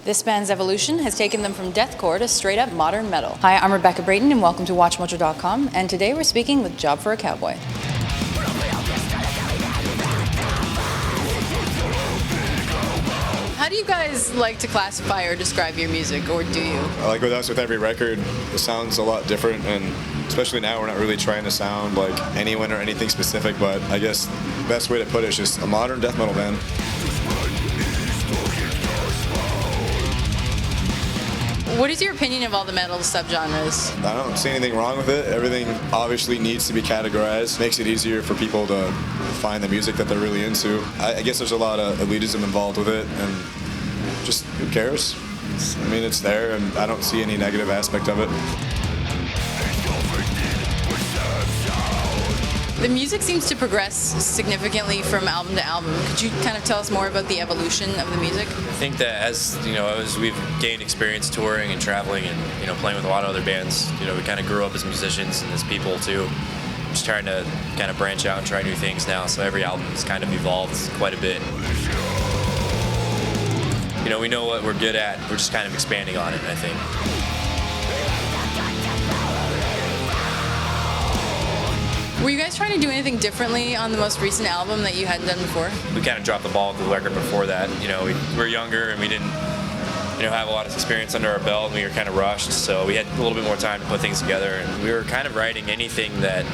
This band's evolution has taken them from deathcore to straight-up modern metal. Hi, I'm Rebecca Brayton, and welcome to WatchMojo.com, and today we're speaking with Job for a Cowboy. How do you guys like to classify or describe your music, or do you? Like with us, with every record, it sounds a lot different, and especially now we're not really trying to sound like anyone or anything specific, but I guess the best way to put it is just a modern death metal band. What is your opinion of all the metal subgenres? I don't see anything wrong with it. Everything obviously needs to be categorized. Makes it easier for people to find the music that they're really into. I guess there's a lot of elitism involved with it, and just who cares? I mean, it's there, and I don't see any negative aspect of it. The music seems to progress significantly from album to album. Could you kind of tell us more about the evolution of the music? I think that as we've gained experience touring and traveling and playing with a lot of other bands, we kind of grew up as musicians and as people too. Just trying to kind of branch out and try new things now. So every album has kind of evolved quite a bit. We know what we're good at. We're just kind of expanding on it, I think. Were you guys trying to do anything differently on the most recent album that you hadn't done before? We kind of dropped the ball with the record before that. We were younger and we didn't have a lot of experience under our belt, and we were kind of rushed, so we had a little bit more time to put things together, and we were kind of writing anything that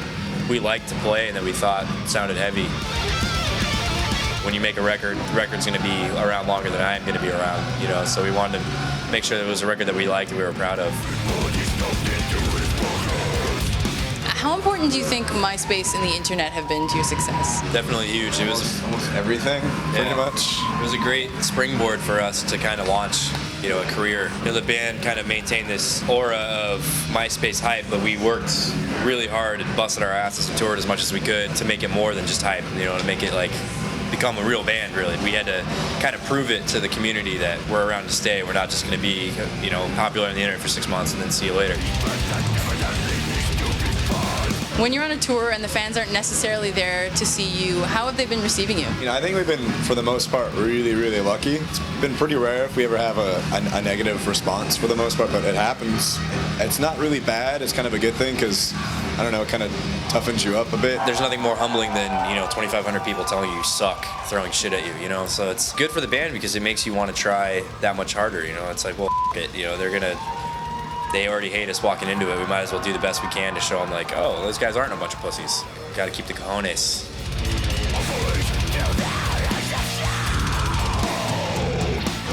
we liked to play and that we thought sounded heavy. When you make a record, the record's going to be around longer than I'm going to be around, so we wanted to make sure that it was a record that we liked and we were proud of. How important do you think MySpace and the internet have been to your success? Definitely huge. It was Almost everything, pretty much. It was a great springboard for us to kind of launch, a career. The band kind of maintained this aura of MySpace hype, but we worked really hard and busted our asses and toured as much as we could to make it more than just hype, to make it become a real band, really. We had to kind of prove it to the community that we're around to stay. We're not just going to be, popular on the internet for 6 months and then see you later. When you're on a tour and the fans aren't necessarily there to see you, how have they been receiving you? I think we've been, for the most part, really, really lucky. It's been pretty rare if we ever have a negative response for the most part, but it happens. It's not really bad. It's kind of a good thing because, I don't know, it kind of toughens you up a bit. There's nothing more humbling than, 2,500 people telling you suck, throwing shit at you, So it's good for the band because it makes you want to try that much harder, It's like, well, it, they already hate us walking into it. We might as well do the best we can to show them, oh, those guys aren't a bunch of pussies. Got to keep the cojones.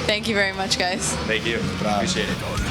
Thank you very much, guys. Thank you. Appreciate it.